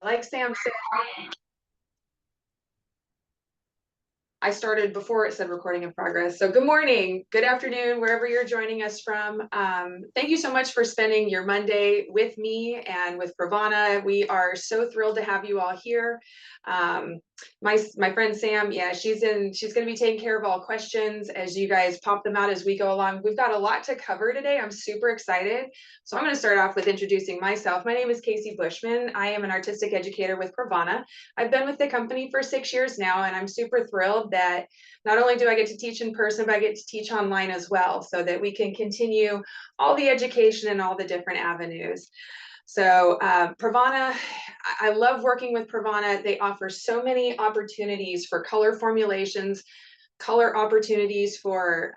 Like Sam said, I started before it said recording in progress. So good morning, good afternoon, wherever you're joining us from. Thank you so much for spending your Monday with me and with PRAVANA. We are so thrilled to have you all here. My friend Sam, yeah, she's going to be taking care of all questions as you guys pop them out as we go along. We've got a lot to cover today. I'm super excited. So I'm going to start off with introducing myself. My name is Casey Bushman. I am an artistic educator with PRAVANA. I've been with the company for 6 years now, and I'm super thrilled that not only do I get to teach in person, but I get to teach online as well, so that we can continue all the education and all the different avenues. So PRAVANA, I love working with PRAVANA. They offer so many opportunities for color formulations, color opportunities for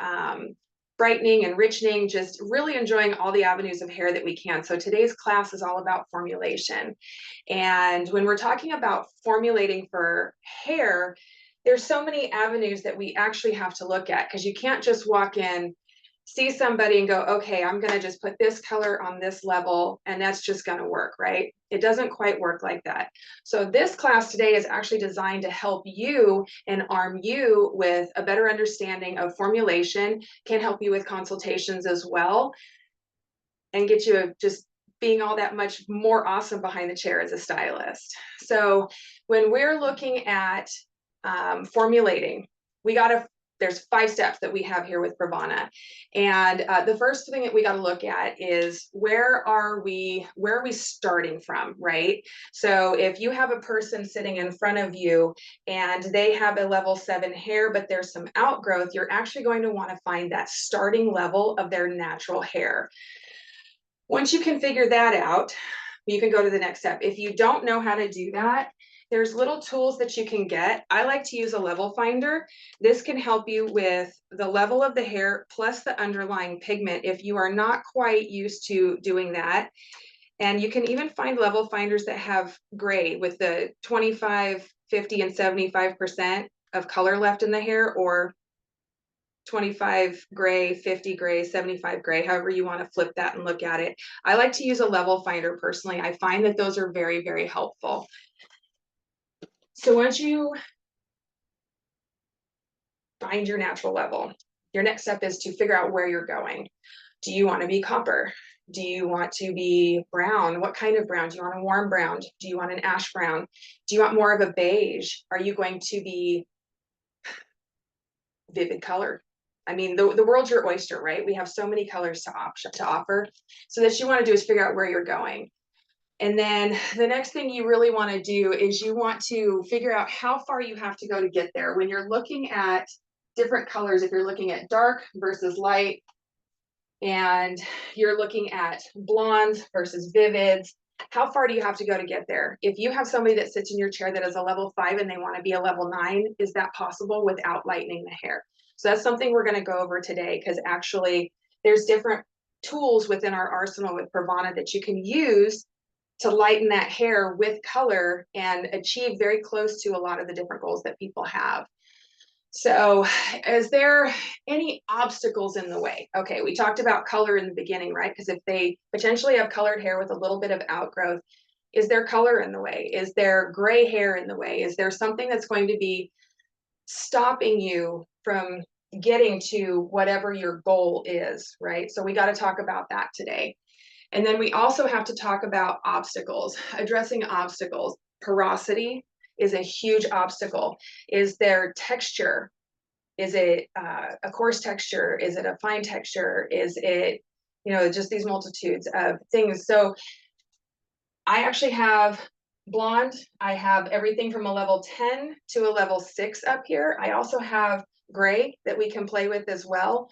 brightening and richening, just really enjoying all the avenues of hair that we can. So today's class is all about formulation. And when we're talking about formulating for hair, there's so many avenues that we actually have to look at, because you can't just walk in, see somebody and go, okay, I'm going to just put this color on this level and that's just going to work, right? It doesn't quite work like that. So this class today is actually designed to help you and arm you with a better understanding of formulation, can help you with consultations as well, and get you just being all that much more awesome behind the chair as a stylist. So when we're looking at formulating, there's 5 steps that we have here with PRAVANA. And the first thing that we got to look at is where are we starting from, right? So if you have a person sitting in front of you and they have a level 7 hair, but there's some outgrowth, you're actually going to want to find that starting level of their natural hair. Once you can figure that out, you can go to the next step. If you don't know how to do that, there's little tools that you can get. I like to use a level finder. This can help you with the level of the hair plus the underlying pigment if you are not quite used to doing that. And you can even find level finders that have gray with the 25, 50, and 75% of color left in the hair, or 25 gray, 50 gray, 75 gray, however you want to flip that and look at it. I like to use a level finder personally. I find that those are very, very helpful. So once you find your natural level, your next step is to figure out where you're going. Do you want to be copper? Do you want to be brown? What kind of brown? Do you want a warm brown? Do you want an ash brown? Do you want more of a beige? Are you going to be vivid color? I mean, the world's your oyster, right? We have so many colors to offer. So that you want to do is figure out where you're going. And then the next thing you really want to do is you want to figure out how far you have to go to get there. When you're looking at different colors, if you're looking at dark versus light, and you're looking at blondes versus vivids, how far do you have to go to get there? If you have somebody that sits in your chair that is a level 5 and they want to be a level 9, is that possible without lightening the hair? So that's something we're going to go over today, because actually there's different tools within our arsenal with PRAVANA that you can use to lighten that hair with color and achieve very close to a lot of the different goals that people have. So is there any obstacles in the way? Okay, we talked about color in the beginning, right? Because if they potentially have colored hair with a little bit of outgrowth, is there color in the way? Is there gray hair in the way? Is there something that's going to be stopping you from getting to whatever your goal is, right? So we got to talk about that today. And then we also have to talk about obstacles, addressing obstacles. Porosity is a huge obstacle. Is there texture? Is it a coarse texture? Is it a fine texture? Is it, just these multitudes of things? So I actually have blonde. I have everything from a level 10 to a level 6 up here. I also have gray that we can play with as well,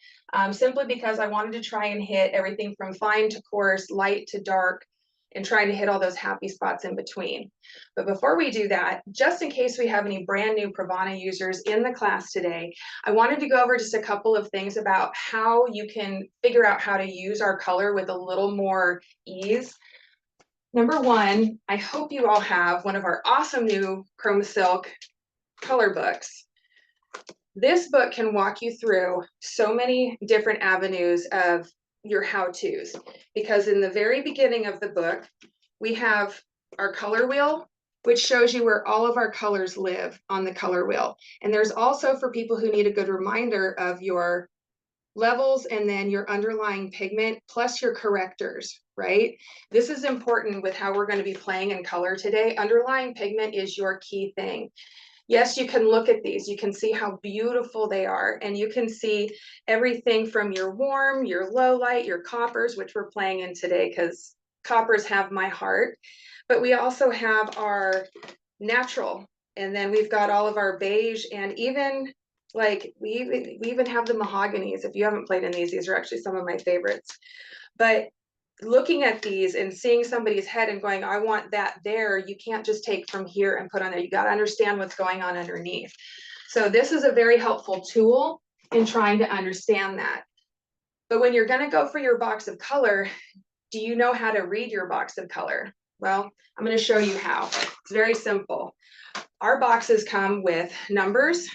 simply because I wanted to try and hit everything from fine to coarse, light to dark, and trying to hit all those happy spots in between. But before we do that, just in case we have any brand new PRAVANA users in the class today, I wanted to go over just a couple of things about how you can figure out how to use our color with a little more ease. Number one, I hope you all have one of our awesome new ChromaSilk color books. This book can walk you through so many different avenues of your how-tos, because in the very beginning of the book, we have our color wheel which shows you where all of our colors live on the color wheel. And there's also for people who need a good reminder of your levels and then your underlying pigment plus your correctors, right? This is important with how we're going to be playing in color today. Underlying pigment is your key thing. Yes, you can look at these. You can see how beautiful they are. And you can see everything from your warm, your low light, your coppers, which we're playing in today because coppers have my heart. But we also have our natural. And then we've got all of our beige, and even like we even have the mahoganies. If you haven't played in these are actually some of my favorites. But looking at these and seeing somebody's head and going, I want that there, you can't just take from here and put on there. You got to understand what's going on underneath. So this is a very helpful tool in trying to understand that. But when you're going to go for your box of color, do you know how to read your box of color? Well, I'm going to show you how. It's very simple. Our boxes come with numbers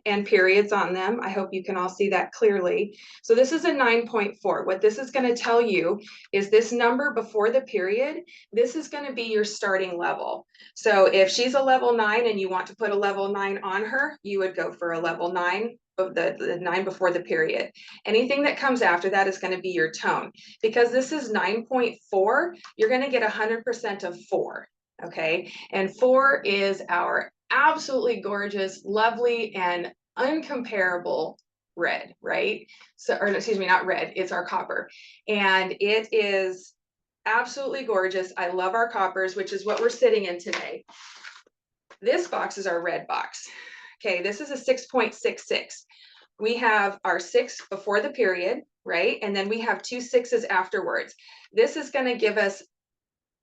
and periods on them. I hope you can all see that clearly. So this is a 9.4. What this is going to tell you is this number before the period, this is going to be your starting level. So if she's a level 9 and you want to put a level 9 on her, you would go for a level 9 of the 9 before the period. Anything that comes after that is going to be your tone. Because this is 9.4, you're going to get 100% of 4. Okay, and 4 is our absolutely gorgeous, lovely, and uncomparable red, right? So, or excuse me, not red, it's our copper. And it is absolutely gorgeous. I love our coppers, which is what we're sitting in today. This box is our red box. Okay, this is a 6.66. We have our 6 before the period, right? And then we have 2 6s afterwards. This is going to give us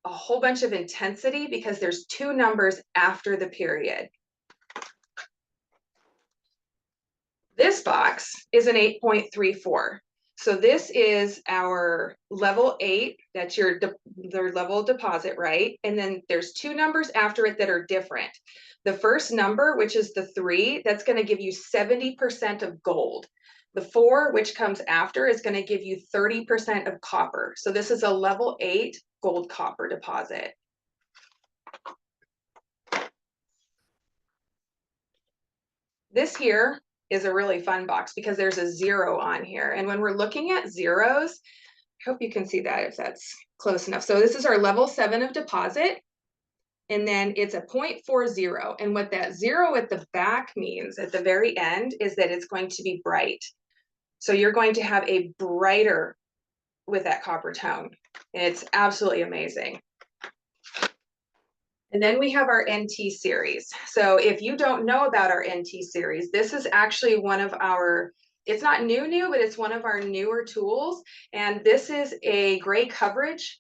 a whole bunch of intensity because there's 2 numbers after the period. This box is an 8.34. So this is our level 8. That's your level of deposit, right? And then there's 2 numbers after it that are different. The first number, which is the 3, that's going to give you 70% of gold. The 4, which comes after, is going to give you 30% of copper. So this is a level 8 gold copper deposit. This here is a really fun box because there's a 0 on here. And when we're looking at zeros, I hope you can see that if that's close enough. So this is our level 7 of deposit. And then it's a 0.40. And what that 0 at the back means at the very end is that it's going to be bright. So you're going to have a brighter with that copper tone. And it's absolutely amazing. And then we have our NT series. So if you don't know about our NT series, this is actually one of our, it's not new, but it's one of our newer tools. And this is a gray coverage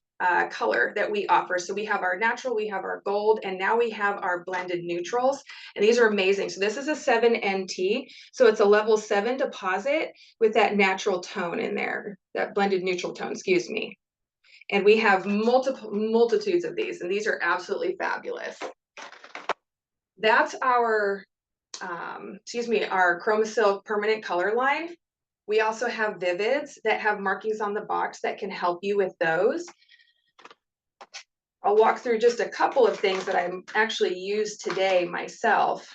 color that we offer. So we have our natural, we have our gold, and now we have our blended neutrals. And these are amazing. So this is a 7 NT. So it's a level 7 deposit with that natural tone in there, that blended neutral tone, excuse me. And we have multitudes of these, and these are absolutely fabulous. That's our, our ChromaSilk permanent color line. We also have Vivids that have markings on the box that can help you with those. I'll walk through just a couple of things that I actually used today myself.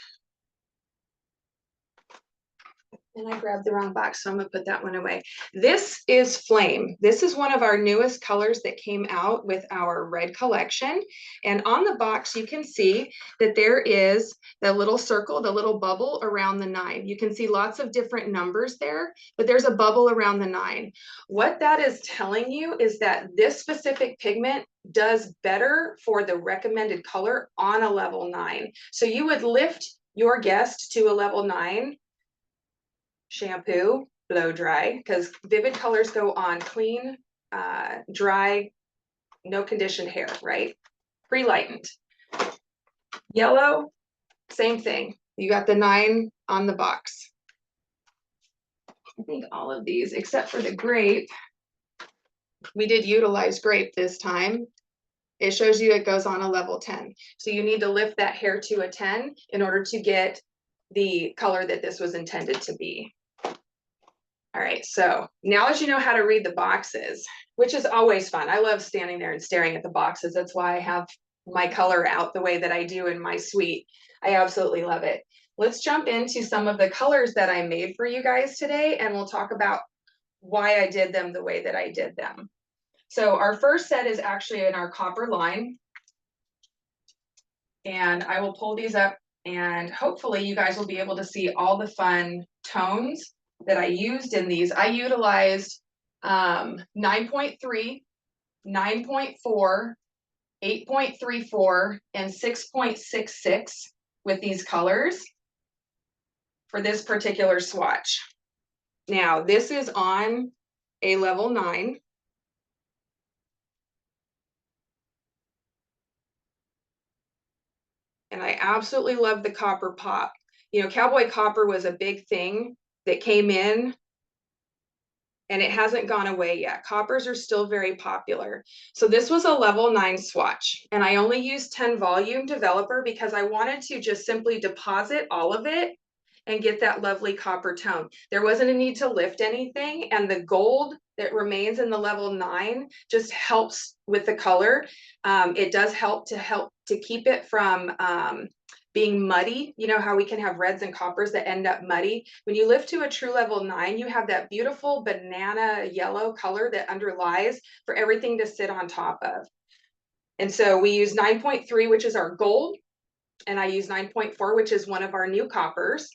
And I grabbed the wrong box, so I'm gonna put that one away. This is Flame. This is one of our newest colors that came out with our red collection. And on the box, you can see that there is the little circle, the little bubble around the 9. You can see lots of different numbers there, but there's a bubble around the 9. What that is telling you is that this specific pigment does better for the recommended color on a level 9. So you would lift your guest to a level 9, shampoo, blow dry, because vivid colors go on clean, dry, no conditioned hair, right? Pre-lightened. Yellow, same thing. You got the 9 on the box. I think all of these, except for the grape, we did utilize grape this time. It shows you it goes on a level 10. So you need to lift that hair to a 10 in order to get the color that this was intended to be. All right, so now that you know how to read the boxes, which is always fun. I love standing there and staring at the boxes. That's why I have my color out the way that I do in my suite. I absolutely love it. Let's jump into some of the colors that I made for you guys today, and we'll talk about why I did them the way that I did them. So our first set is actually in our copper line. And I will pull these up, and hopefully you guys will be able to see all the fun tones that I used in these. I utilized 9.3, 9.4, 8.34, and 6.66 with these colors for this particular swatch. Now, this is on a level 9. And I absolutely love the copper pop. You know, cowboy copper was a big thing that came in, and it hasn't gone away yet. Coppers are still very popular. So this was a level 9 swatch, and I only used 10 volume developer because I wanted to just simply deposit all of it and get that lovely copper tone. There wasn't a need to lift anything, and the gold that remains in the level 9 just helps with the color. It does help to keep it from being muddy. You know how we can have reds and coppers that end up muddy. When you lift to a true level 9, you have that beautiful banana yellow color that underlies for everything to sit on top of. And so we use 9.3, which is our gold, and I use 9.4, which is one of our new coppers.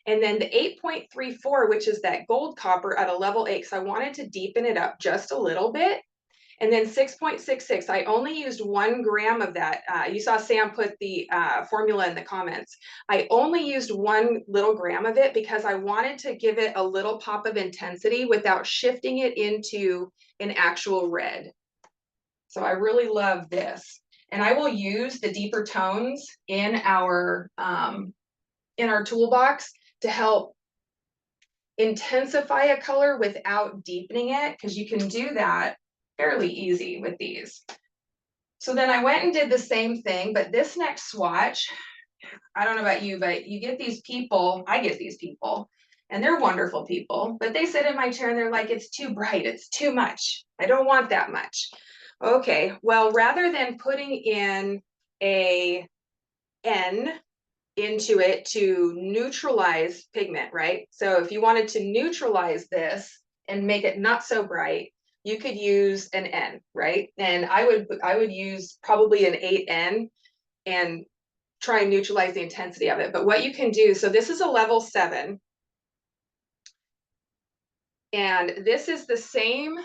And then the 8.34, which is that gold copper at a level 8, because I wanted to deepen it up just a little bit. And then 6.66, I only used 1 gram of that. You saw Sam put the formula in the comments. I only used 1 little gram of it because I wanted to give it a little pop of intensity without shifting it into an actual red. So I really love this. And I will use the deeper tones in our toolbox to help intensify a color without deepening it, because you can do that fairly easy with these. So then I went and did the same thing, but this next swatch, I don't know about you, but you get these people, I get these people, and they're wonderful people, but they sit in my chair and they're like, it's too bright, it's too much. I don't want that much. Okay, well, rather than putting in a N into it to neutralize pigment, right? So if you wanted to neutralize this and make it not so bright, you could use an N, right? And I would use probably an 8N and try and neutralize the intensity of it. But what you can do, so this is a level 7. And this is the same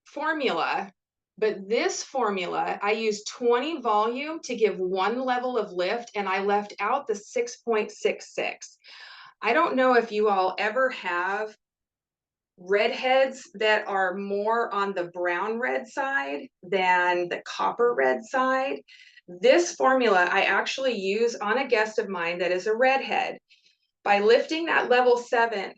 formula, but this formula, I used 20 volume to give 1 level of lift, and I left out the 6.66. I don't know if you all ever have redheads that are more on the brown red side than the copper red side. This formula I actually use on a guest of mine that is a redhead. By lifting that level 7,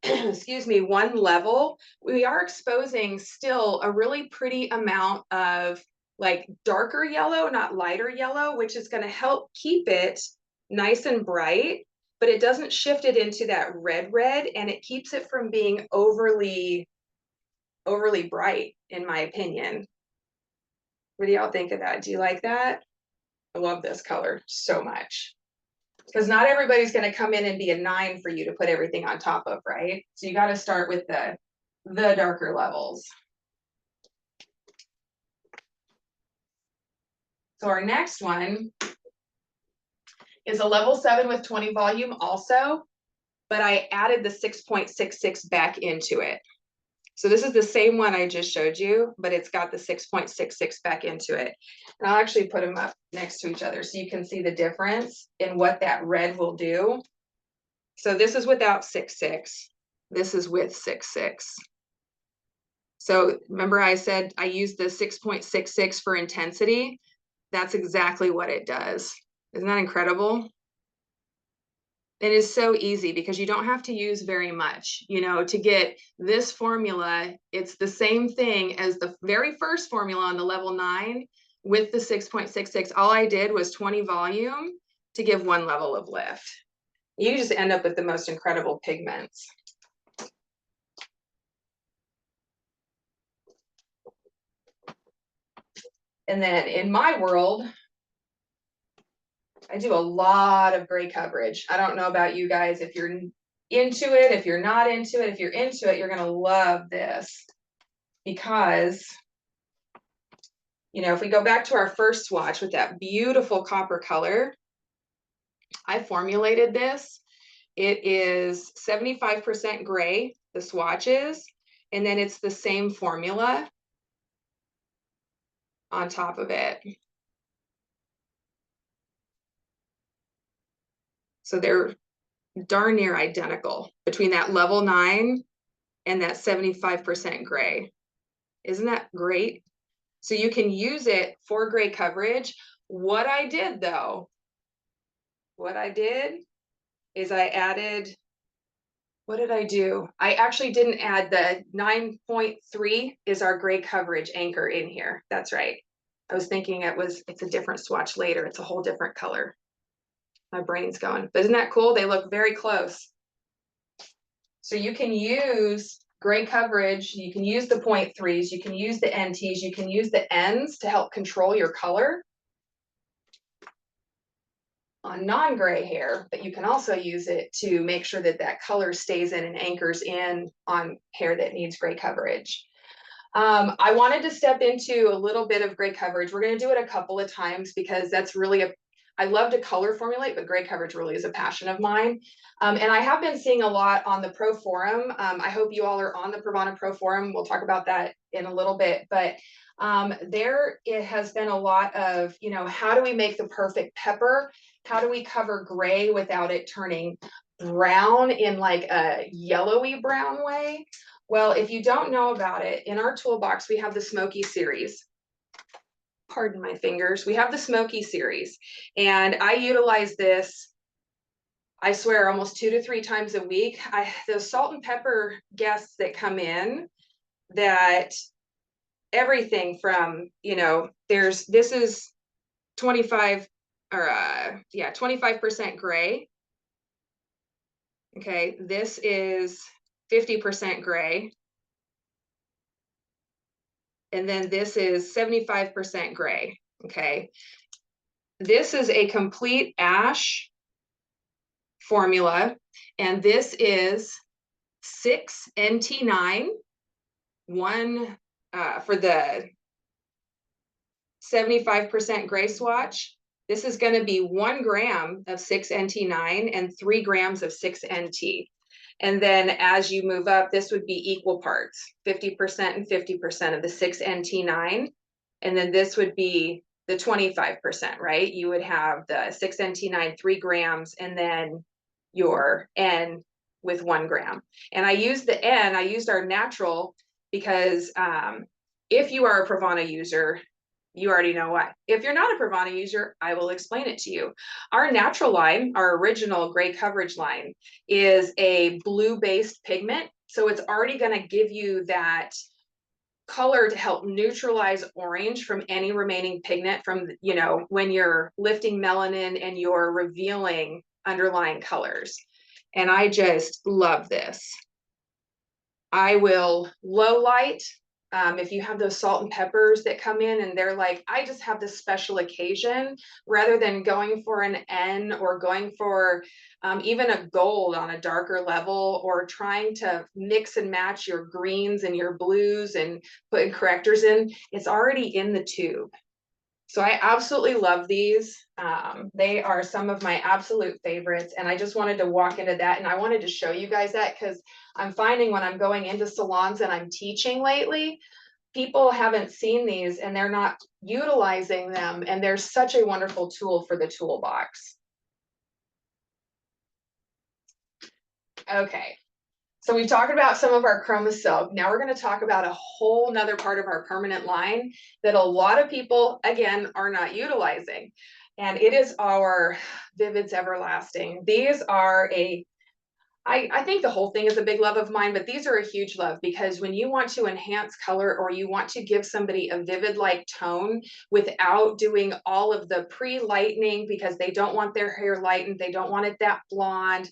excuse me, 1 level, we are exposing still a really pretty amount of like darker yellow, not lighter yellow, which is going to help keep it nice and bright, but it doesn't shift it into that red, and it keeps it from being overly bright, in my opinion. What do y'all think of that? Do you like that? I love this color so much, because not everybody's going to come in and be a 9 for you to put everything on top of, right? So you got to start with the darker levels. So our next one is a level 7 with 20 volume also, but I added the 6.66 back into it. So this is the same one I just showed you, but it's got the 6.66 back into it. And I'll actually put them up next to each other so you can see the difference in what that red will do. So this is without 6.6. This is with 6.6. So remember I said I used the 6.66 for intensity? That's exactly what it does. Isn't that incredible? It is so easy because you don't have to use very much. You know, to get this formula, it's the same thing as the very first formula on the level 9 with the 6.66. All I did was 20 volume to give 1 level of lift. You just end up with the most incredible pigments. And then in my world, I do a lot of gray coverage. I don't know about you guys, if you're into it, if you're not into it. If you're into it, you're gonna love this, because, you know, if we go back to our first swatch with that beautiful copper color, I formulated this. It is 75% gray, the swatches, and then it's the same formula on top of it. So they're darn near identical between that level 9 and that 75% gray. Isn't that great? So you can use it for gray coverage. What I did is I added, what did I do? I actually didn't add the 9.3 is our gray coverage anchor in here. That's right. I was thinking it's a different swatch later. It's a whole different color. My brain's going, but isn't that cool? They look very close. So you can use gray coverage, you can use the 0.3s, you can use the NTs, you can use the Ns to help control your color on non-gray hair, but you can also use it to make sure that that color stays in and anchors in on hair that needs gray coverage. I wanted to step into a little bit of gray coverage. We're going to do it a couple of times because that's really I love to color formulate, but gray coverage really is a passion of mine. And I have been seeing a lot on the Pro Forum. I hope you all are on the PRAVANA Pro Forum. We'll talk about that in a little bit, but there it has been a lot of, you know, how do we make the perfect pepper? How do we cover gray without it turning brown in like a yellowy brown way? Well, if you don't know about it, in our toolbox, we have the Smoky series. Pardon my fingers. We have the Smoky series, and I utilize this, I swear, almost 2 to 3 times a week. Those salt and pepper guests that come in, that everything from, you know, this is 25 or 25% gray. Okay, this is 50% gray. And then this is 75% gray. Okay, this is a complete ash formula, and this is 6 NT9, one for the 75% gray swatch. This is going to be 1 gram of 6 NT9 and 3 grams of 6 NT. And then as you move up, this would be equal parts, 50% and 50% of the 6 NT9. And then this would be the 25%, right? You would have the 6 NT9, 3 grams, and then your N with 1 gram. And I used the N, I used our natural, because if you are a PRAVANA user, you already know why. If you're not a PRAVANA user, I will explain it to you. Our natural line, our original gray coverage line, is a blue-based pigment. So it's already going to give you that color to help neutralize orange from any remaining pigment from, you know, when you're lifting melanin and you're revealing underlying colors. And I just love this. I will low light. If you have those salt and peppers that come in and they're like, I just have this special occasion, rather than going for an N or going for even a gold on a darker level, or trying to mix and match your greens and your blues and putting correctors in, it's already in the tube. So I absolutely love these. They are some of my absolute favorites. And I just wanted to walk into that. And I wanted to show you guys that, because I'm finding when I'm going into salons and I'm teaching lately, people haven't seen these and they're not utilizing them. And they're such a wonderful tool for the toolbox. Okay. So we've talked about some of our ChromaSilk. Now we're going to talk about a whole nother part of our permanent line that a lot of people, again, are not utilizing. And it is our Vivids Everlasting. These are I think the whole thing is a big love of mine, but these are a huge love, because when you want to enhance color, or you want to give somebody a vivid-like tone without doing all of the pre-lightening, because they don't want their hair lightened, they don't want it that blonde,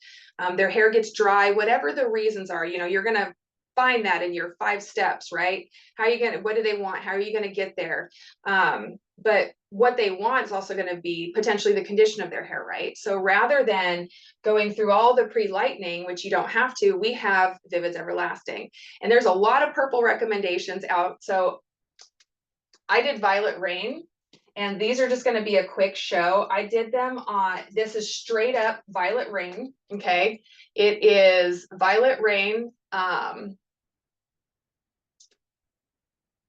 their hair gets dry, whatever the reasons are, you know, you're going to find that in your 5 steps, right? How are you going to, what do they want? How are you going to get there? But what they want is also going to be potentially the condition of their hair, right? So rather than going through all the pre-lightening, which you don't have to, we have Vivid's Everlasting. And there's a lot of purple recommendations out. So I did Violet Rain, and these are just going to be a quick show. I did them on, this is straight up Violet Rain, okay? It is Violet Rain.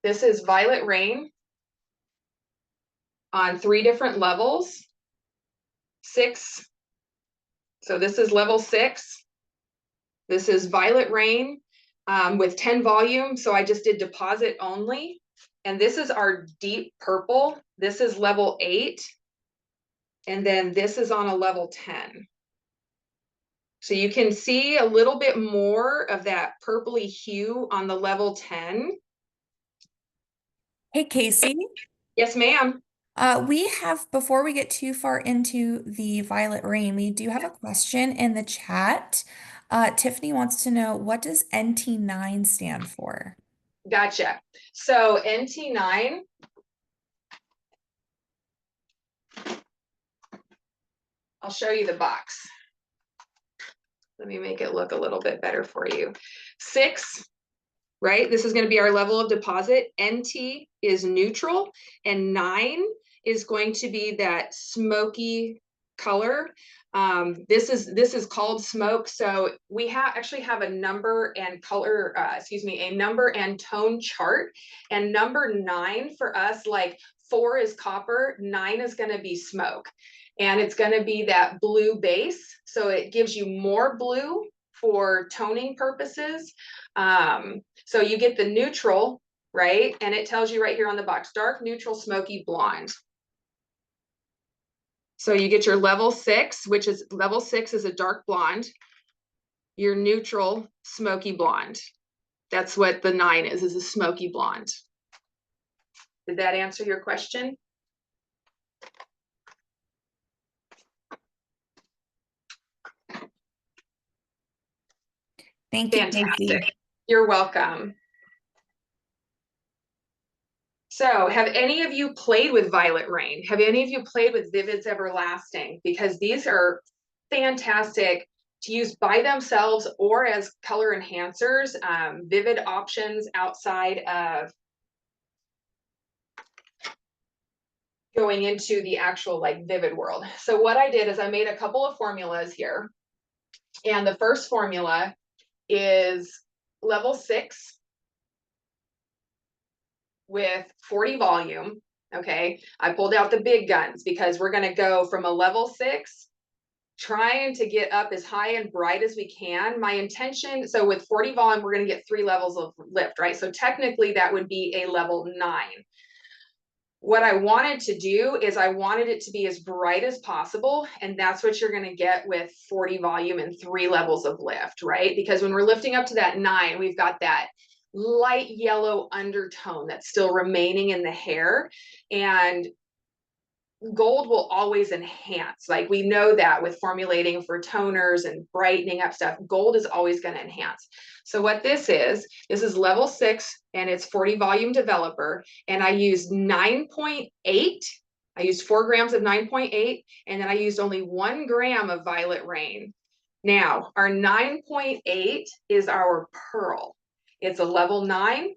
This is Violet Rain on 3 different levels. 6. So this is level 6. This is Violet Rain with 10 volume. So I just did deposit only. And this is our deep purple. This is level 8. And then this is on a level 10. So you can see a little bit more of that purpley hue on the level 10. Hey, Casey. Yes, ma'am. We have, before we get too far into the Violet Rain, we do have a question in the chat. Tiffany wants to know, what does NT9 stand for? Gotcha. So NT9, I'll show you the box. Let me make it look a little bit better for you. 6, right? This is going to be our level of deposit. NT is neutral, and 9 is going to be that smoky color. This is called smoke. So we actually have a number and color, a number and tone chart. And number 9 for us, like 4 is copper, 9 is going to be smoke. And it's going to be that blue base. So it gives you more blue for toning purposes. So you get the neutral, right? And it tells you right here on the box, dark, neutral, smoky, blonde. So you get your level 6, which is level 6 is a dark blonde. Your neutral, smoky blonde. That's what the 9 is a smoky blonde. Did that answer your question? Thank you, Fantastic. Casey. You're welcome. So have any of you played with Violet Rain? Have any of you played with Vivid's Everlasting? Because these are fantastic to use by themselves or as color enhancers. Vivid options outside of going into the actual like Vivid world. So what I did is I made a couple of formulas here. And the first formula is level 6 with 40 volume. Okay, I pulled out the big guns because we're going to go from a level 6 trying to get up as high and bright as we can. My intention, so with 40 volume, we're going to get 3 levels of lift, right? So technically that would be a level 9. What I wanted to do is I wanted it to be as bright as possible. And that's what you're going to get with 40 volume and 3 levels of lift, right? Because when we're lifting up to that 9, we've got that light yellow undertone that's still remaining in the hair. And gold will always enhance. Like we know that with formulating for toners and brightening up stuff, gold is always going to enhance. So what this is level 6 and it's 40 volume developer. And I used 9.8. I used 4 grams of 9.8, and then I used only 1 gram of Violet Rain. Now our 9.8 is our pearl. It's a level 9.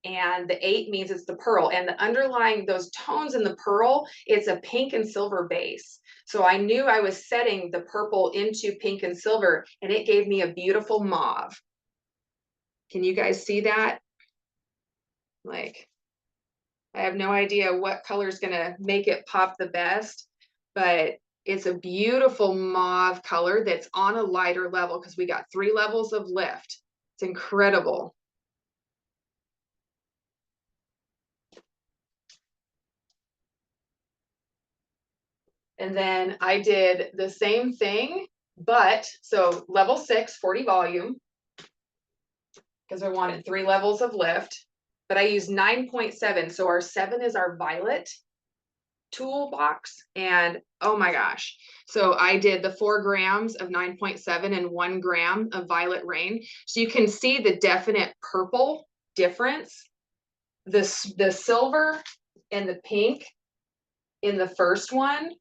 And the 8 means it's the pearl, and the underlying those tones in the pearl, it's a pink and silver base. So I knew I was setting the purple into pink and silver, and it gave me a beautiful mauve. Can you guys see that? Like, I have no idea what color is gonna make it pop the best, but it's a beautiful mauve color that's on a lighter level because we got 3 levels of lift. It's incredible. And then I did the same thing, but so level 6, 40 volume, because I wanted 3 levels of lift, but I used 9.7. So our 7 is our violet toolbox. And oh my gosh. So I did the 4 grams of 9.7 and 1 gram of Violet Rain. So you can see the definite purple difference. The silver and the pink in the first one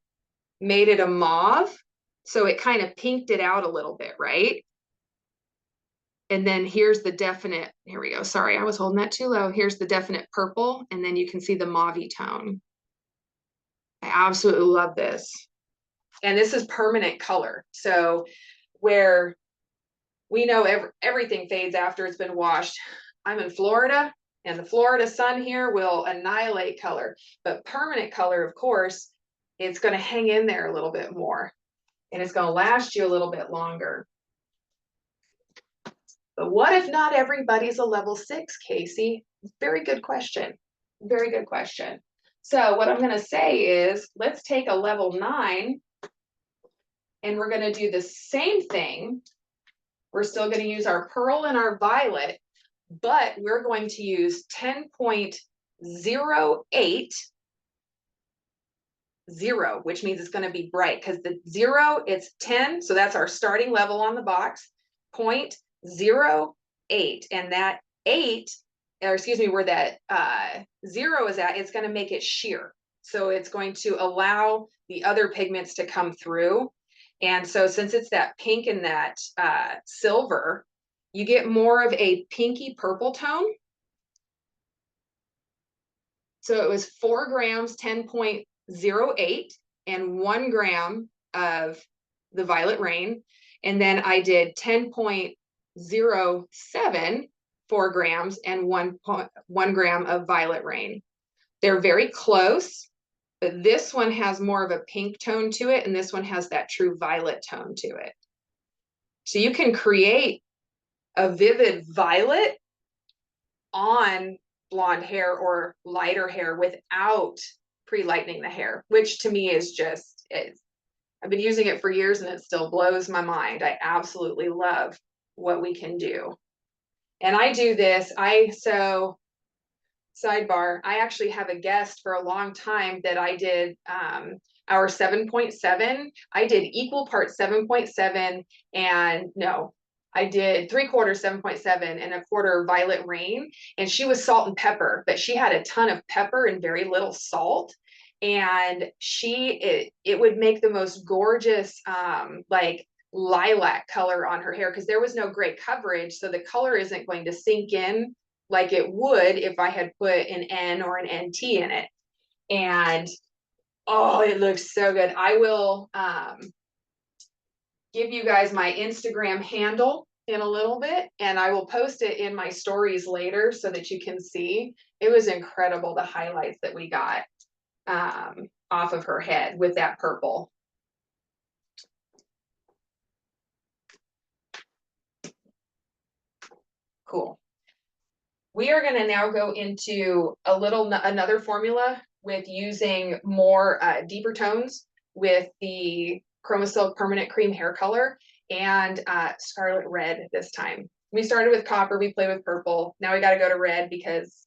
made it a mauve. So it kind of pinked it out a little bit, right? And then here's the definite, here we go. Sorry, I was holding that too low. Here's the definite purple, and then you can see the mauve tone. I absolutely love this. And this is permanent color. So where we know everything fades after it's been washed. I'm in Florida, and the Florida sun here will annihilate color. But permanent color, of course, it's going to hang in there a little bit more, and it's going to last you a little bit longer. But what if not everybody's a level 6, Casey? Very good question. Very good question. So what I'm going to say is, let's take a level 9, and we're going to do the same thing. We're still going to use our pearl and our violet, but we're going to use 10.08, which means it's going to be bright, because the 0, it's 10, so that's our starting level on the box, 0.08, and that 8, or excuse me, where that 0 is at, it's going to make it sheer. So it's going to allow the other pigments to come through. And so since it's that pink and that silver, you get more of a pinky purple tone. So it was 4 grams, 10.08, and 1 gram of the Violet Rain. And then I did 10.07, 4 grams, and 1 gram of Violet Rain. They're very close, but this one has more of a pink tone to it, and this one has that true violet tone to it. So you can create a vivid violet on blonde hair or lighter hair without pre-lightening the hair, which to me is just, I've been using it for years and it still blows my mind. I absolutely love what we can do. And I do this, so sidebar, I actually have a guest for a long time that I did our 7.7. I did equal parts 7.7 and no, I did 3/4 7.7 and 1/4 Violet Rain. And she was salt and pepper, but she had a ton of pepper and very little salt. And it would make the most gorgeous like lilac color on her hair, because there was no gray coverage. So the color isn't going to sink in like it would if I had put an N or an NT in it. And oh, it looks so good. I will give you guys my Instagram handle in a little bit, and I will post it in my stories later so that you can see. It was incredible, the highlights that we got off of her head with that purple. Cool. We are going to now go into another formula with using more deeper tones with the ChromaSilk Permanent Cream Hair Color and Scarlet Red this time. We started with copper, we play with purple. Now we got to go to red because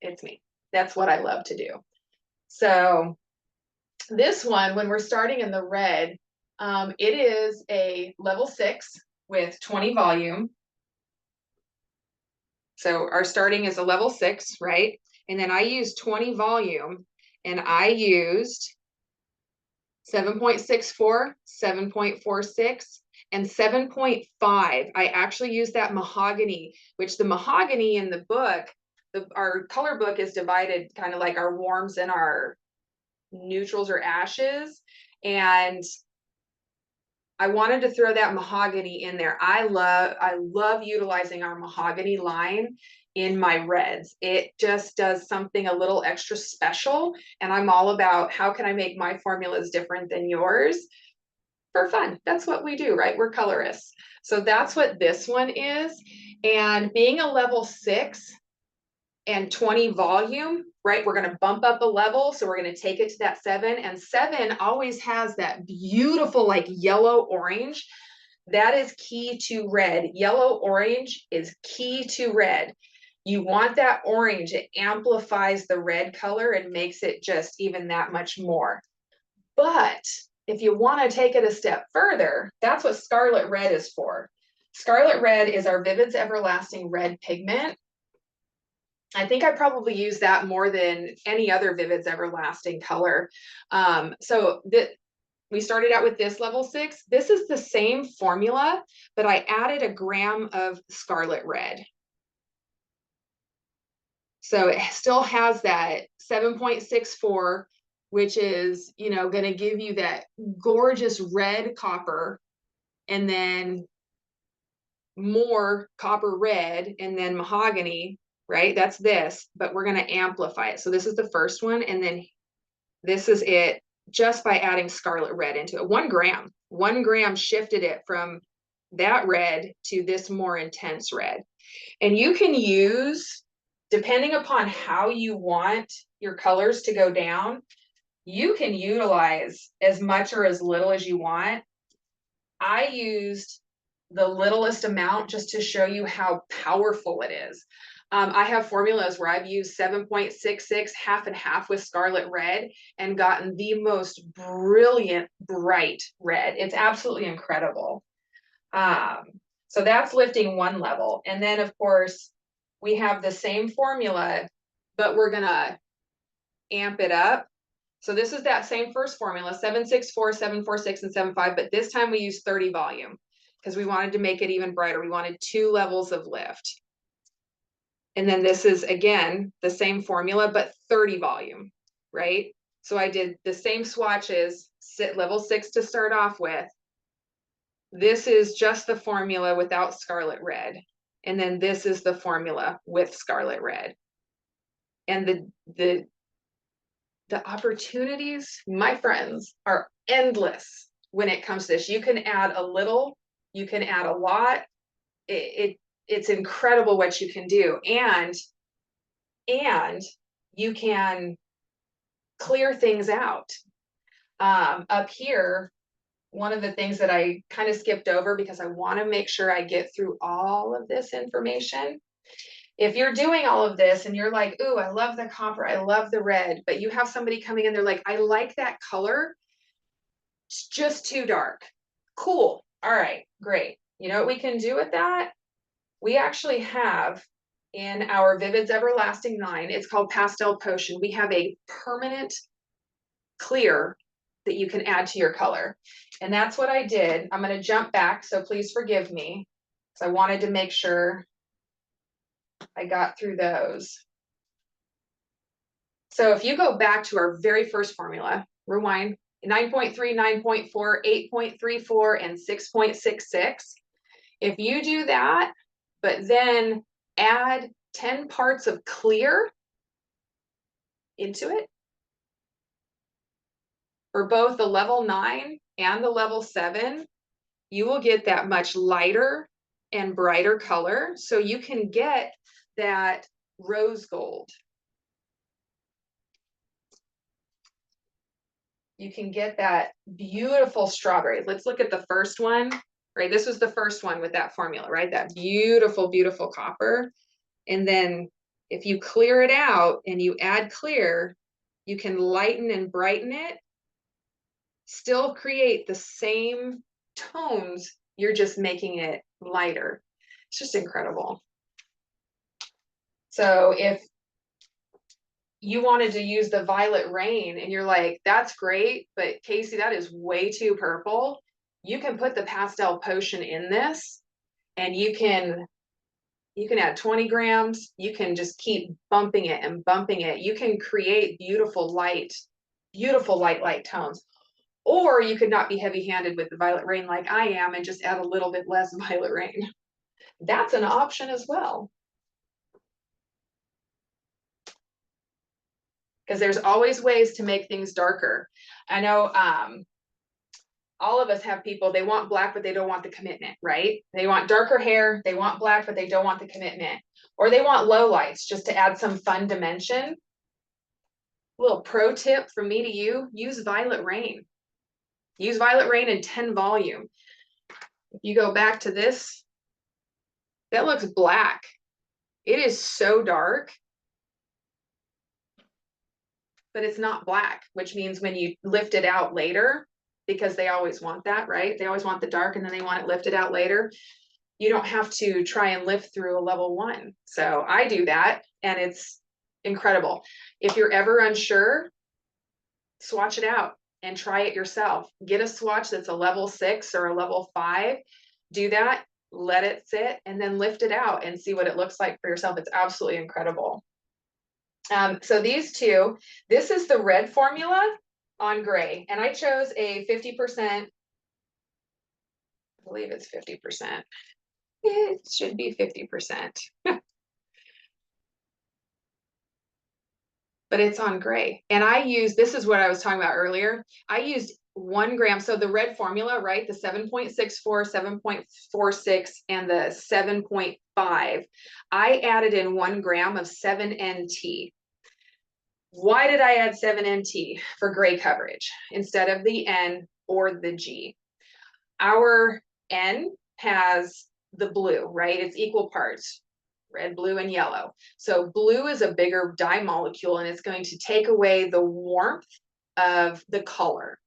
it's me. That's what I love to do. So this one, when we're starting in the red, it is a level 6 with 20 volume. So our starting is a level 6, right? And then I used 20 volume, and I used 7.64, 7.46, and 7.5. I actually used that mahogany, which the mahogany in the book, our color book is divided kind of like our warms and our neutrals or ashes. And I wanted to throw that mahogany in there. I love utilizing our mahogany line in my reds. It just does something a little extra special. And I'm all about how can I make my formulas different than yours for fun. That's what we do, right? We're colorists. So that's what this one is. And being a level 6 and 20 volume, right? We're going to bump up a level. So we're going to take it to that 7, and 7 always has that beautiful like yellow orange. That is key to red. Yellow orange is key to red. You want that orange. It amplifies the red color and makes it just even that much more. But if you want to take it a step further, that's what Scarlet Red is for. Scarlet Red is our Vivid's Everlasting Red pigment. I think I probably use that more than any other Vivid's Everlasting color. So we started out with this level 6. This is the same formula, but I added a gram of scarlet red. So it still has that 7.64, which is, going to give you that gorgeous red copper, and then more copper red, and then mahogany, right? That's this, but we're going to amplify it. So this is the first one, and then this is it just by adding scarlet red into it. 1 gram shifted it from that red to this more intense red. And you can use, depending upon how you want your colors to go down, you can utilize as much or as little as you want. I used the littlest amount just to show you how powerful it is. I have formulas where I've used 7.66 half and half with scarlet red and gotten the most brilliant bright red. It's absolutely incredible. So that's lifting one level. And then of course we have the same formula, but we're gonna amp it up. So this is that same first formula, 764, 746, and 75, but this time we use 30 volume because we wanted to make it even brighter. We wanted 2 levels of lift. And then this is, again, the same formula, but 30 volume, right? So I did the same swatches, level 6 to start off with. This is just the formula without scarlet red. And then this is the formula with scarlet red. And the opportunities, my friends, are endless when it comes to this. You can add a little, you can add a lot. It's incredible what you can do. And you can clear things out. Up here, one of the things that I kind of skipped over because I want to make sure I get through all of this information. If you're doing all of this and you're like, ooh, I love the copper, I love the red, but you have somebody coming in, they're like, I like that color, it's just too dark. Cool. All right, great. You know what we can do with that? We actually have in our Vivid's Everlasting 9, it's called Pastel Potion. We have a permanent clear that you can add to your color. And that's what I did. I'm going to jump back, so please forgive me, because I wanted to make sure I got through those. So if you go back to our very first formula, rewind, 9.3, 9.4, 8.34, and 6.66. If you do that, but then add 10 parts of clear into it, for both the level 9 and the level 7, you will get that much lighter and brighter color. So you can get that rose gold. You can get that beautiful strawberry. Let's look at the first one, right? This was the first one with that formula, right? That beautiful, beautiful copper. And then if you clear it out and you add clear, you can lighten and brighten it, still create the same tones, you're just making it lighter. It's just incredible. So if you wanted to use the Violet Rain and you're like, that's great, but Casey, that is way too purple, you can put the Pastel Potion in this and you can add 20 grams. You can just keep bumping it and bumping it. You can create beautiful light tones. Or you could not be heavy-handed with the Violet Rain like I am and just add a little bit less Violet Rain. That's an option as well. Because there's always ways to make things darker. I know all of us have people, they want black, but they don't want the commitment, right? They want darker hair, they want black, but they don't want the commitment. Or they want low lights just to add some fun dimension. A little pro tip from me to you, use Violet Rain. Use Violet Rain in 10 volume. If you go back to this, that looks black. It is so dark, but it's not black, which means when you lift it out later, because they always want that, right? They always want the dark and then they want it lifted out later. you don't have to try and lift through a level 1. So I do that, and it's incredible. If you're ever unsure, swatch it out and try it yourself. Get a swatch that's a level 6 or a level 5. Do that, let it sit, and then lift it out and see what it looks like for yourself. It's absolutely incredible. So these two, this is the red formula on gray, and I chose a 50%, I believe it's 50%. It should be 50%. But it's on gray. And I use, this is what I was talking about earlier. I used 1 gram. So the red formula, right? The 7.64, 7.46, and the 7.5. I added in 1 gram of 7NT. Why did I add 7NT? For gray coverage instead of the N or the G. Our N has the blue, right? It's equal parts. Red, blue, and yellow. So blue is a bigger dye molecule, and it's going to take away the warmth of the color.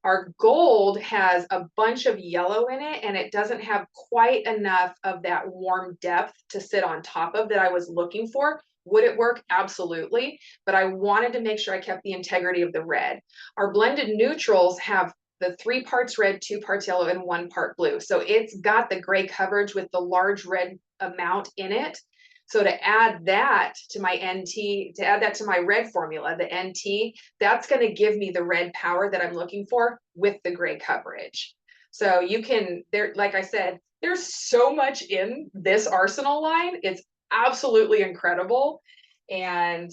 Our gold has a bunch of yellow in it, and it doesn't have quite enough of that warm depth to sit on top of that I was looking for. Would it work? Absolutely. But I wanted to make sure I kept the integrity of the red. Our blended neutrals have the 3 parts red, 2 parts yellow, and 1 part blue. So it's got the gray coverage with the large red amount in it. So to add that to my NT, to add that to my red formula, the NT, that's going to give me the red power that I'm looking for with the gray coverage. So you can, there, like I said, there's so much in this arsenal line. It's absolutely incredible, and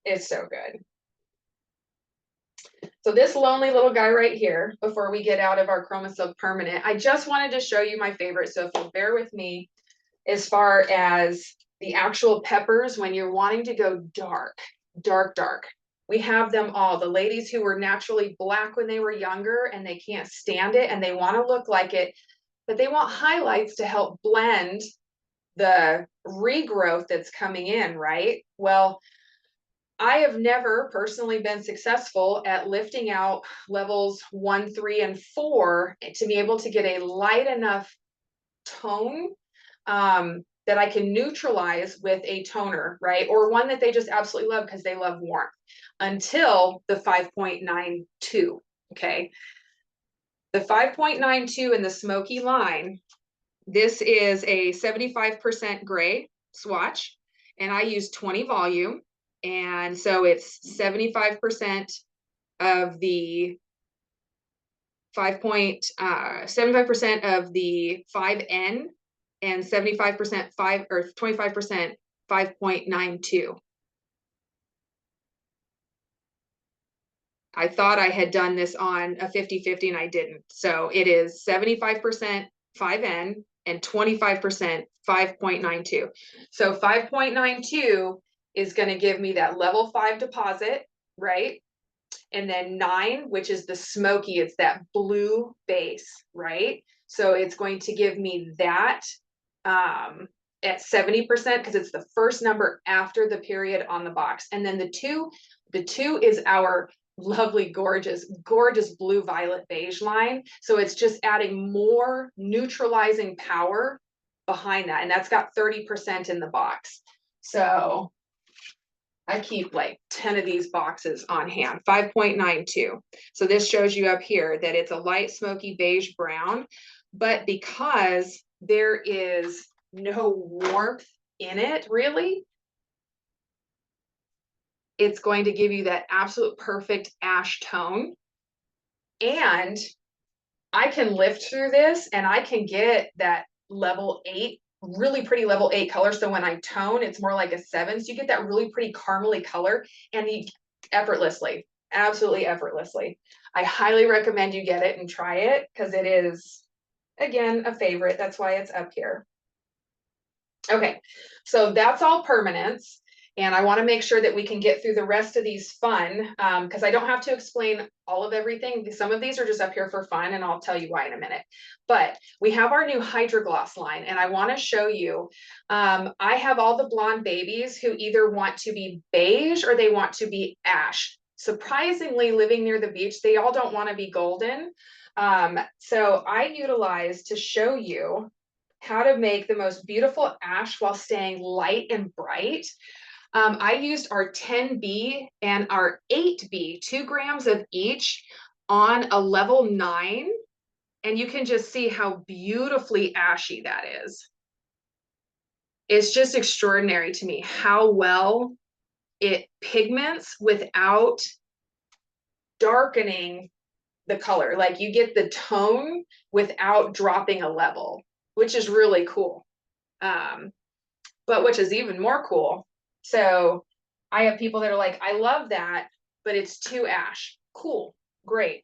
it's so good. So this lonely little guy right here, before we get out of our ChromaSilk permanent, I just wanted to show you my favorite. So if you'll bear with me, as far as the actual peppers, when you're wanting to go dark, dark, we have them all. The ladies who were naturally black when they were younger and they can't stand it and they want to look like it, but they want highlights to help blend the regrowth that's coming in, right? Well, I have never personally been successful at lifting out levels 1, 3, and 4 to be able to get a light enough tone that I can neutralize with a toner, right? Or one that they just absolutely love because they love warmth, until the 5.92, okay? The 5.92 in the smoky line, this is a 75% gray swatch, and I use 20 volume, and so it's 75% of the 75% of the 5N, and 75% 5 or 25% 5.92. I thought I had done this on a 50-50 and I didn't. So it is 75% 5N and 25% 5.92. So 5.92 is going to give me that level 5 deposit, right? And then 9, which is the smoky, it's that blue base, right? So it's going to give me that at 70% because it's the first number after the period on the box. And then the 2 is our lovely, gorgeous blue violet beige line. So it's just adding more neutralizing power behind that. And that's got 30% in the box. So I keep like 10 of these boxes on hand, 5.92. So this shows you up here that it's a light smoky beige brown, but because there is no warmth in it really, it's going to give you that absolute perfect ash tone. And I can lift through this and I can get that level 8, really pretty level 8 color. So when I tone, it's more like a 7. So you get that really pretty caramely color, and effortlessly, absolutely effortlessly. I highly recommend you get it and try it because it is, again, a favorite. That's why it's up here. Okay, so that's all permanents. And I want to make sure that we can get through the rest of these fun, because I don't have to explain all of everything. Some of these are just up here for fun, and I'll tell you why in a minute. But we have our new Hydrogloss line, and I want to show you. I have all the blonde babies who either want to be beige or they want to be ash. Surprisingly, living near the beach, they all don't want to be golden. So I utilize, to show you, how to make the most beautiful ash while staying light and bright. I used our 10B and our 8B, 2 grams of each on a level 9. And you can just see how beautifully ashy that is. It's just extraordinary to me how well it pigments without darkening the color. Like you get the tone without dropping a level, which is really cool. But which is even more cool. So I have people that are like, I love that, but it's too ash. Cool, great.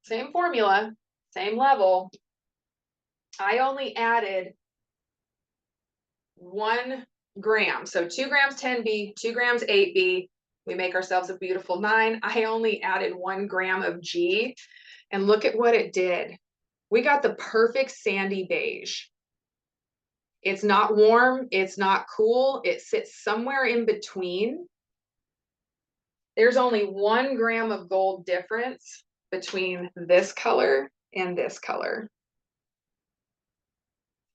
Same formula, same level. I only added 1 gram. So 2 grams 10B, 2 grams 8B. We make ourselves a beautiful 9. I only added 1 gram of G, and look at what it did. We got the perfect sandy beige. It's not warm, it's not cool, it sits somewhere in between. There's only 1 gram of gold difference between this color and this color.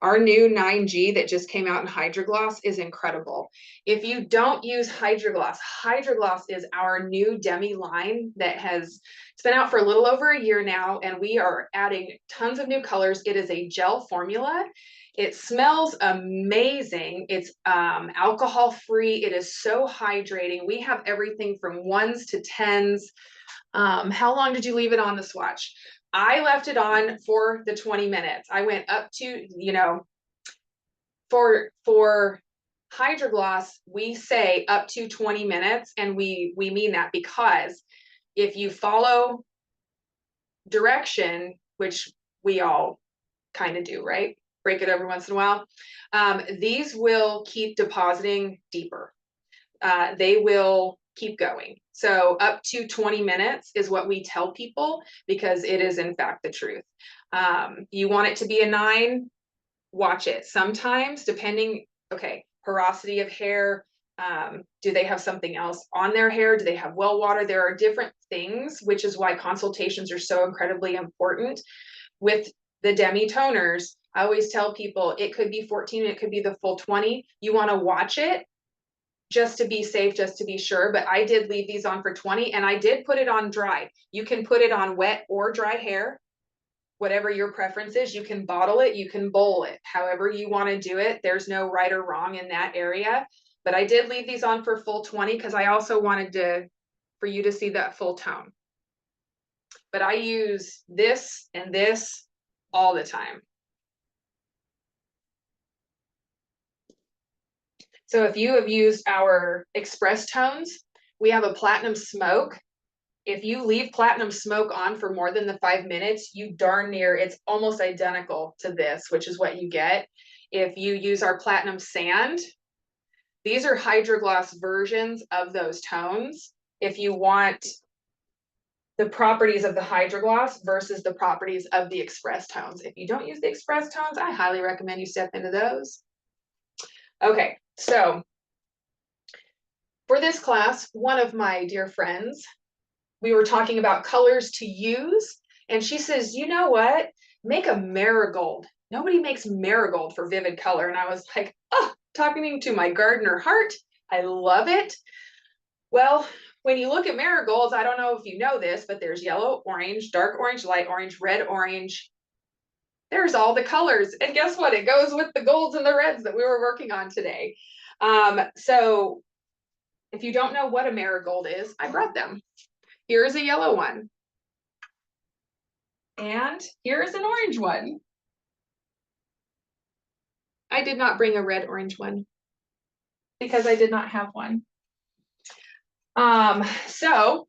Our new 9G that just came out in Hydrogloss is incredible. If you don't use Hydrogloss, Hydrogloss is our new demi line that it's been out for a little over a year now, and we are adding tons of new colors. It is a gel formula. It smells amazing. It's alcohol free. It is so hydrating. We have everything from 1s to 10s. How long did you leave it on the swatch? I left it on for the 20 minutes. I went up to, you know, for Hydrogloss, we say up to 20 minutes, and we mean that because if you follow direction, which we all kind of do, right? Break it every once in a while. These will keep depositing deeper. They will keep going. So up to 20 minutes is what we tell people, because it is in fact the truth. You want it to be a 9, watch it. Sometimes depending, okay, porosity of hair, do they have something else on their hair? Do they have well water? There are different things, which is why consultations are so incredibly important. With the demi toners, I always tell people it could be 14, it could be the full 20. You want to watch it just to be safe, just to be sure. But I did leave these on for 20, and I did put it on dry. You can put it on wet or dry hair, whatever your preference is. You can bottle it, you can bowl it, however you want to do it. There's no right or wrong in that area. But I did leave these on for full 20 because I also wanted for you to see that full tone. But I use this and this all the time. So if you have used our express tones, we have a platinum smoke. If you leave platinum smoke on for more than the 5 minutes, you darn near, it's almost identical to this, which is what you get. If you use our platinum sand, these are Hydrogloss versions of those tones. If you want the properties of the Hydrogloss versus the properties of the express tones. If you don't use the express tones, I highly recommend you step into those. Okay, so for this class, one of my dear friends, we were talking about colors to use, and she says, you know what? Make a marigold. Nobody makes marigold for vivid color. And I was like, oh, talking to my gardener heart. I love it. Well, when you look at marigolds, I don't know if you know this, but there's yellow, orange, dark orange, light orange, red, orange. There's all the colors. And guess what? It goes with the golds and the reds that we were working on today. So if you don't know what a marigold is, I brought them. Here is a yellow one. And here is an orange one. I did not bring a red orange one because I did not have one. So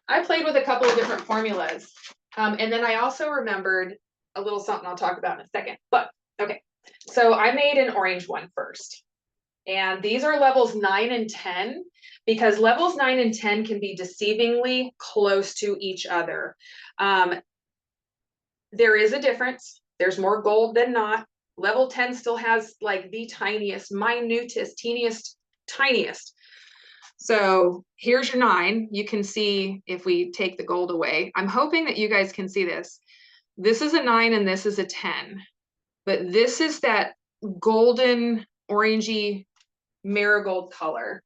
I played with a couple of different formulas. And then I also remembered a little something I'll talk about in a second. But okay, so I made an orange one first. And these are levels 9 and 10, because levels 9 and 10 can be deceivingly close to each other. There is a difference. There's more gold than not. Level 10 still has like the tiniest, minutest, teeniest, tiniest. So here's your 9. You can see if we take the gold away. I'm hoping that you guys can see this. This is a 9 and this is a 10. but this is that golden orangey marigold color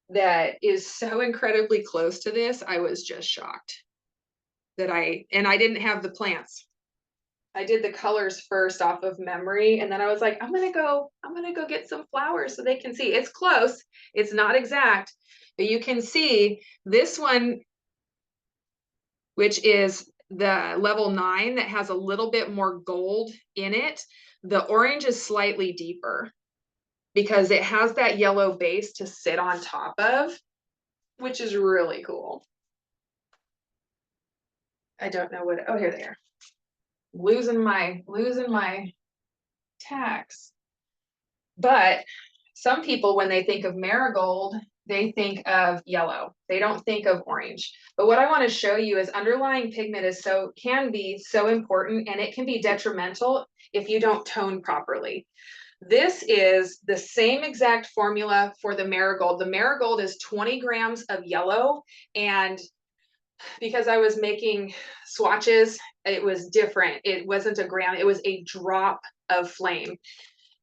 that is so incredibly close to this. I was just shocked that I didn't have the plants. I did the colors first off of memory, and then I was like, I'm gonna go get some flowers so they can see. It's close, it's not exact, but you can see this one, which is the level 9 that has a little bit more gold in it. The orange is slightly deeper because it has that yellow base to sit on top of, which is really cool. I don't know what, oh, here they are. Losing my tacks. But some people, when they think of marigold, they think of yellow. They don't think of orange. But what I want to show you is underlying pigment can be so important, and it can be detrimental if you don't tone properly. This is the same exact formula for the marigold. The marigold is 20 grams of yellow, and because I was making swatches, it was different. It wasn't a gram, it was a drop of flame.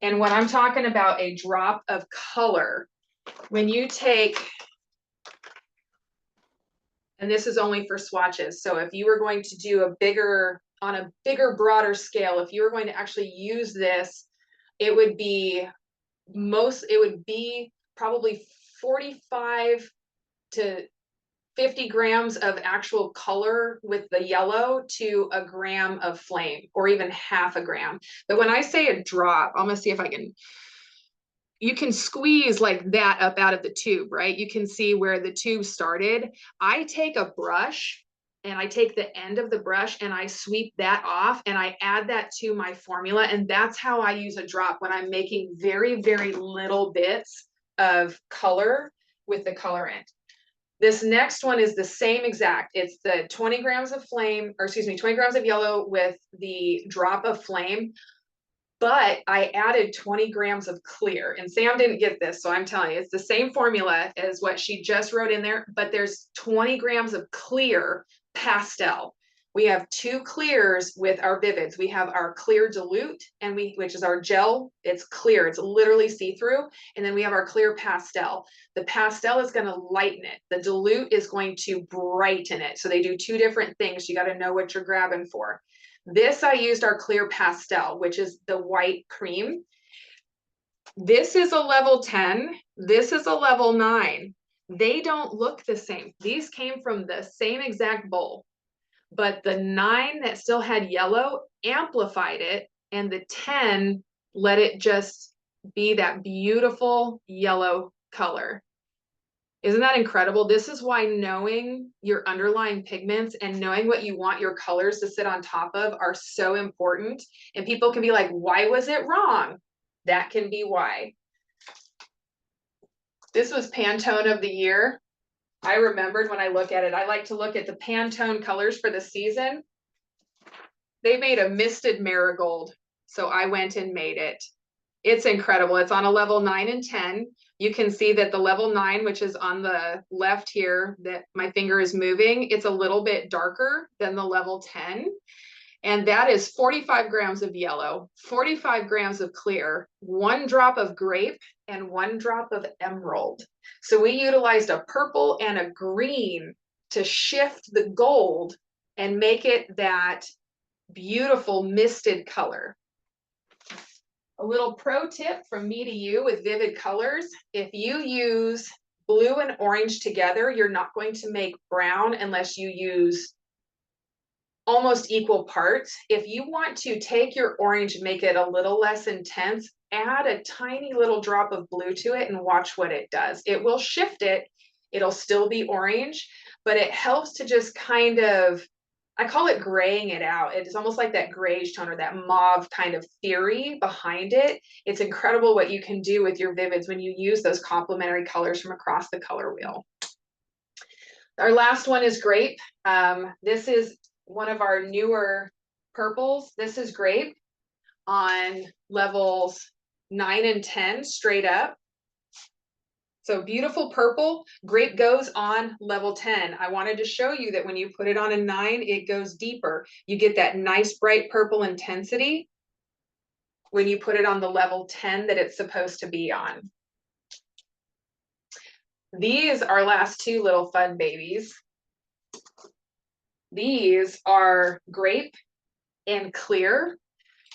And when I'm talking about a drop of color, when you take, and this is only for swatches, so if you were going to do on a bigger, broader scale, if you were going to actually use this, it would be probably 45 to 50 grams of actual color with the yellow to a gram of flame, or even half a gram. But when I say a drop, I'm gonna see if I can, you can squeeze like that up out of the tube, right? You can see where the tube started. I take a brush and I take the end of the brush and I sweep that off and I add that to my formula. And that's how I use a drop when I'm making very, very little bits of color with the colorant. This next one is the same exact. It's the 20 grams of flame, or excuse me, 20 grams of yellow with the drop of flame. But I added 20 grams of clear, and Sam didn't get this, so I'm telling you, it's the same formula as what she just wrote in there, but there's 20 grams of clear pastel. We have 2 clears with our vivids. We have our clear dilute, which is our gel. It's clear, it's literally see-through. And then we have our clear pastel. The pastel is going to lighten it. The dilute is going to brighten it. So they do 2 different things. You got to know what you're grabbing for. This, I used our clear pastel, which is the white cream. This is a level 10. This is a level 9. They don't look the same. These came from the same exact bowl, but the 9 that still had yellow amplified it, and the 10 let it just be that beautiful yellow color. Isn't that incredible? This is why knowing your underlying pigments and knowing what you want your colors to sit on top of are so important. And people can be like, why was it wrong? That can be why. This was Pantone of the year. I remembered when I look at it, I like to look at the Pantone colors for the season. They made a misted marigold, so I went and made it. It's incredible. It's on a level 9 and 10. You can see that the level 9, which is on the left here, that my finger is moving, it's a little bit darker than the level 10. And that is 45 grams of yellow, 45 grams of clear, 1 drop of grape, and 1 drop of emerald. So we utilized a purple and a green to shift the gold and make it that beautiful misted color. A little pro tip from me to you with vivid colors: if you use blue and orange together, you're not going to make brown unless you use almost equal parts. If you want to take your orange and make it a little less intense, add a tiny little drop of blue to it and watch what it does. It will shift it. It'll still be orange, but it helps to just kind of, I call it graying it out. It's almost like that grayish tone or that mauve kind of theory behind it. It's incredible what you can do with your vivids when you use those complementary colors from across the color wheel. Our last one is grape. This is one of our newer purples. This is grape on levels 9 and 10 straight up. So beautiful purple. Grape goes on level 10. I wanted to show you that when you put it on a 9, it goes deeper. You get that nice bright purple intensity. when you put it on the level 10 that it's supposed to be on. These are last two little fun babies. These are grape and clear.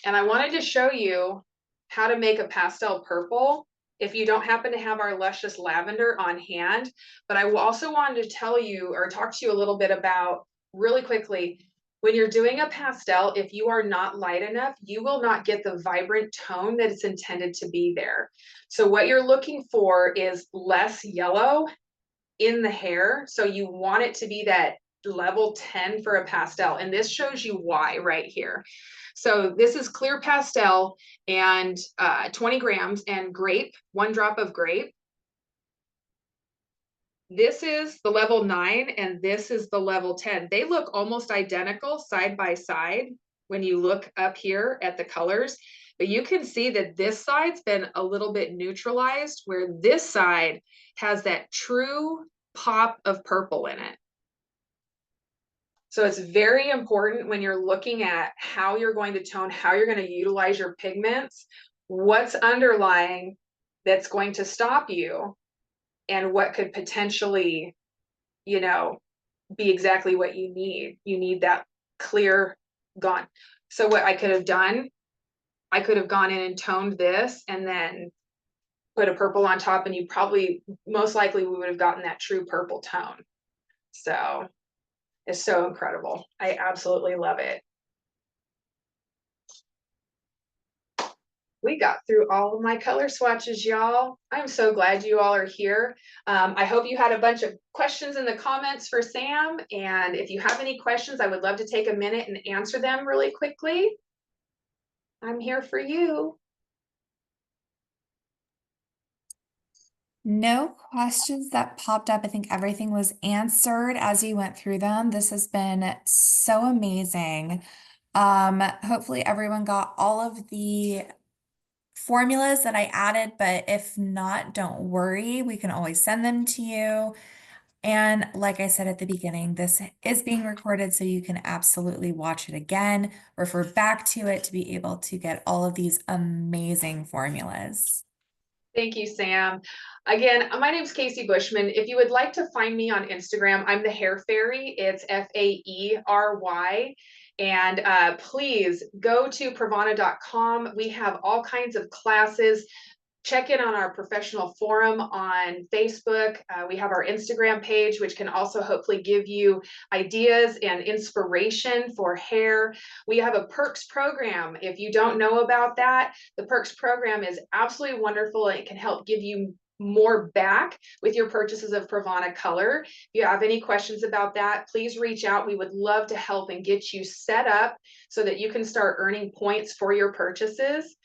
And I wanted to show you how to make a pastel purple if you don't happen to have our luscious lavender on hand. But I also wanted to tell you or talk to you a little bit about really quickly, when you're doing a pastel, if you are not light enough, you will not get the vibrant tone that it's intended to be there. So what you're looking for is less yellow in the hair. So you want it to be that level 10 for a pastel. And this shows you why right here. So this is clear pastel and 20 grams and grape, 1 drop of grape. This is the level 9 and this is the level 10. They look almost identical side by side when you look up here at the colors, but you can see that this side's been a little bit neutralized, where this side has that true pop of purple in it. So it's very important when you're looking at how you're going to tone, how you're going to utilize your pigments, what's underlying that's going to stop you, and what could potentially, you know, be exactly what you need. You need that clear gone. So what I could have done, I could have gone in and toned this and then put a purple on top, and you probably, most likely, we would have gotten that true purple tone. So it's so incredible. I absolutely love it. We got through all of my color swatches, y'all. I'm so glad you all are here. I hope you had a bunch of questions in the comments for Sam. And if you have any questions, I would love to take a minute and answer them really quickly. I'm here for you. No questions that popped up. I think everything was answered as you went through them. This has been so amazing. Hopefully everyone got all of the formulas that I added, but if not, don't worry. We can always send them to you. And like I said at the beginning, this is being recorded so you can absolutely watch it again, refer back to it to be able to get all of these amazing formulas. Thank you, Sam. Again, my name is Casey Bushman. If you would like to find me on Instagram, I'm the Hair Fairy. It's Fairy. And please go to pravana.com. We have all kinds of classes. Check in on our professional forum on Facebook. We have our Instagram page, which can also hopefully give you ideas and inspiration for hair. We have a perks program. If you don't know about that, the perks program is absolutely wonderful, and it can help give you more back with your purchases of Pravana color. If you have any questions about that, please reach out. We would love to help and get you set up so that you can start earning points for your purchases.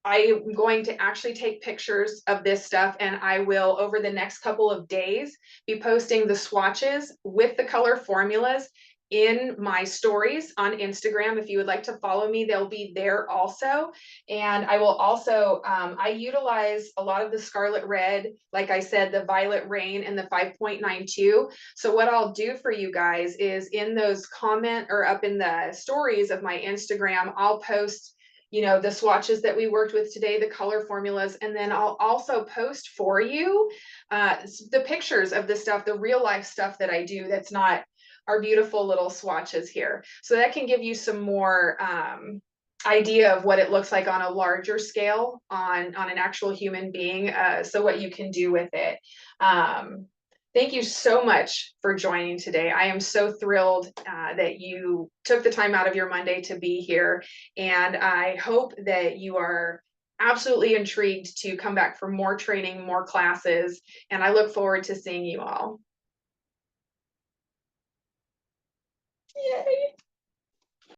I'm going to actually take pictures of this stuff, and I will, over the next couple of days, be posting the swatches with the color formulas in my stories on Instagram. If you would like to follow me, they'll be there also. And I will also, I utilize a lot of the Scarlet Red, like I said, the Violet Rain and the 5.92. So what I'll do for you guys is in those comment or up in the stories of my Instagram, I'll post, you know, the swatches that we worked with today, the color formulas, and then I'll also post for you the pictures of the stuff, the real life stuff that I do that's not our beautiful little swatches here. So that can give you some more idea of what it looks like on a larger scale on an actual human being, so what you can do with it. Thank you so much for joining today. I am so thrilled that you took the time out of your Monday to be here. And I hope that you are absolutely intrigued to come back for more training, more classes. And I look forward to seeing you all. Yay.